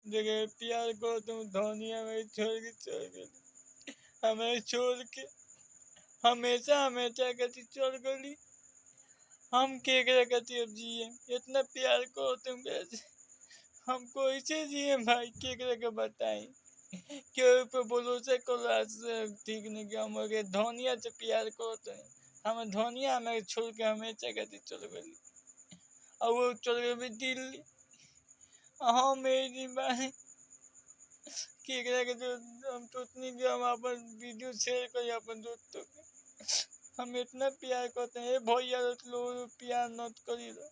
देखिए प्यार को तुम धोनी हमें छोड़ के चल गई, हमें छोड़ के हमेशा हमेशा कति चल गई। हम केकरा कति अब जिए, इतना प्यार को तुम कैसे, हम कैसे जिए भाई, केकरा के बताई। क्यों पे भरोसा करो ठीक नहीं कि हम धोनिया से प्यार करते हैं, हम धोनिया हमें छोड़ के हमेशा कति चल गई। और वो चल गई दिल्ली। हाँ मेरी भाई केकरा के जो हम सोचनी कि हम अपन वीडियो शेयर करें अपन दोस्तों के, हम इतना प्यार करते हैं भैया लोग प्यार नत करी लो,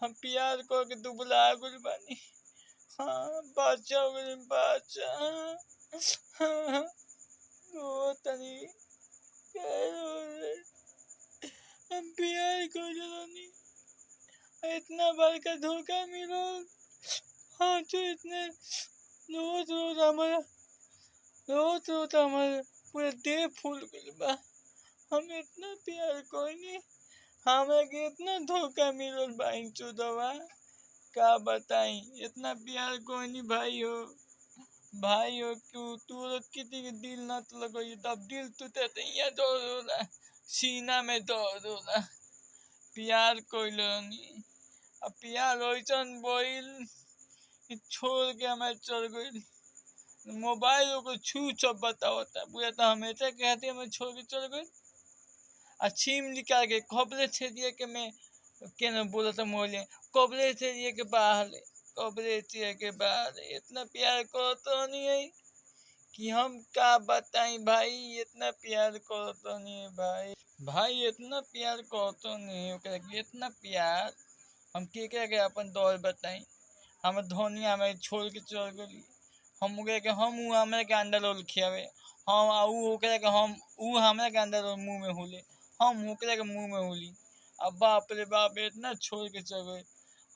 हम प्यार करके दुबला गुल बानी। हाँ बादशाह हो गए बादशाह। हाँ, ओ तनी हम प्यार कर जानी, इतना बार का धोखा मिलो। हाँ तो इतने रोज रोज हमारा पूरे देह फूल गई बा। हम इतना प्यार कोई नहीं, हमें के इतना धोखा मिलो भाई चुदवा, का बताई। इतना प्यार कोई नहीं भाई हो क्यों तू लोग कितनी दिल ना तो लगो, तब दिल टूटे तो यहाँ दौड़ होला, सीना में दौड़ होला। प्यार कोई नहीं, अब प्यार वैसन बोल छोड़ के हमें चल गई। मोबाइल को छू सब बताओता पूरा तो हमेशा कहते हमें छोड़ के चल गई। सिम निकाल के खबरे छे दिए कि मैं के न बोला था मोले कबरे छे दिए के बाहर कबरे छे के बाहर। इतना प्यार करता नहीं है कि हम क्या बताएं भाई, इतना प्यार करता नहीं है भाई इतना प्यार करता नहीं है, इतना प्यार हम के अपन दौर बताएं। हम धोनी हमें छोड़ के चल गई, हम के हम हमारे के अंदर रोल खियावे, हम ओकरा के हम हमारे के अंदर रोल मुंह में हुले, हम ओकरा के मुंह में हुली। अब बाप रे बाप इतना छोड़ के चल गए।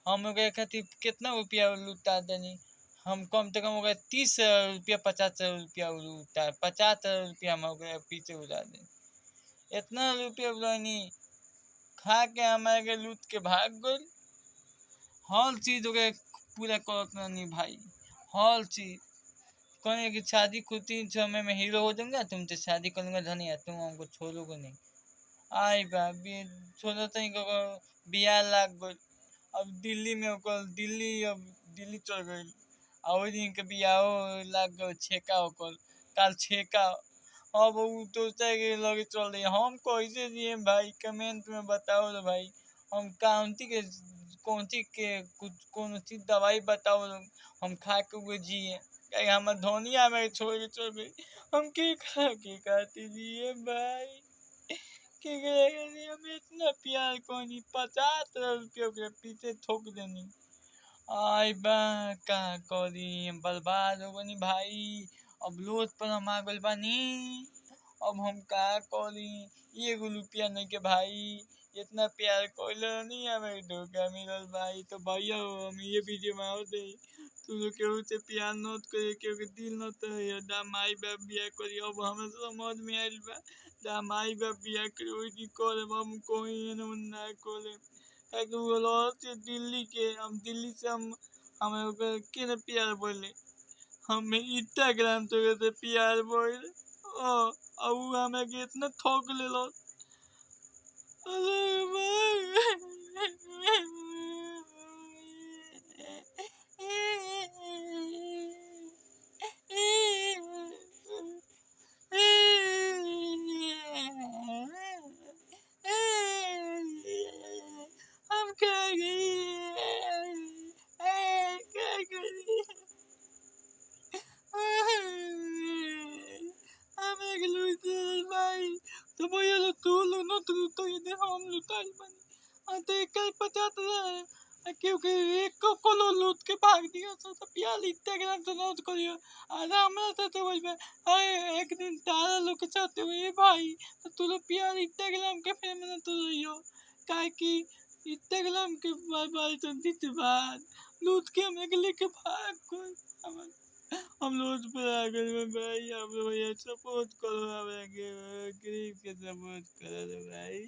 हम ओकरा खातिर कितना रुपया लुटा देनी, हम कम से कम 30 रुपया 50 रुपया लुटा, 50 रुपया हम ओकरा पीछे उड़ा दे। इतना रुपया उड़ानी खा के हमारे के लूट के भाग गई। हर चीज ओकरा पूरा करत नहीं भाई, हर चीज कहने की शादी खुद 3 समय में हीरो हो जाऊंगा, तुमसे शादी करूंगा धनिया, तुम हमको छोड़ोगे नहीं। आई बाबी छोड़ो तो बिहार लाग गई। अब दिल्ली में अब दिल्ली चल गई, और दिन के बियाहो लाग गए छेका होकर, काल छेका। अब वो दोस्त के लगे चल रही, हम कैसे जिए भाई, कमेंट में बताओ रे भाई। हम कौन के कुछ कौन चीज दवाई बताओ, हम खा के वो जिए। हम धोनिया में छोड़ के चल गई, हम के खा के खाते जिए भाई। हम इतना प्यार कोनी 50 रुपया के पीछे ठोक देनी। आई बा का करी, बर्बाद हो गनी भाई। अब लोट पर हम आ गल बानी, अब हम का करी। 1 रुपया नहीं के भाई, इतना प्यार कोई नहीं हमें धोखा मिलल भाई। तो भैया हो हम ये वीडियो में आओ दे, तू लोग केहू से प्यार नत करे, केहू के दिल नत है दा माई बाप बिया करी। अब हमें समझ में आइल बा दा माई बाप बिया करी वही करे, हम कोई ना करे। दिल्ली के हम दिल्ली से हमें के न प्यार बोले, हमें इंस्टाग्राम तो प्यार बोले। और हमें इतना ठोक ले लो। हम क्या भाई, तो भैया लोग तू लोग न तो ये हम लुटाई बनी तो एक 50 क्योंकि एक को लूट के भाग दिया तो प्यार इंस्टाग्राम तो नोट करियो। अरे हमरा तो बोल में अरे एक दिन तारा लोग के साथ हुए भाई, तो तू लोग प्यार इंस्टाग्राम के फेम में तो रहियो, काहे कि इंस्टाग्राम के बारे तो दिन बाद लूट के हम लेके भाग गए। हम लोग पर आ गए भाई, आप लोग भैया सपोर्ट करो, हमें गरीब के सपोर्ट करो भाई।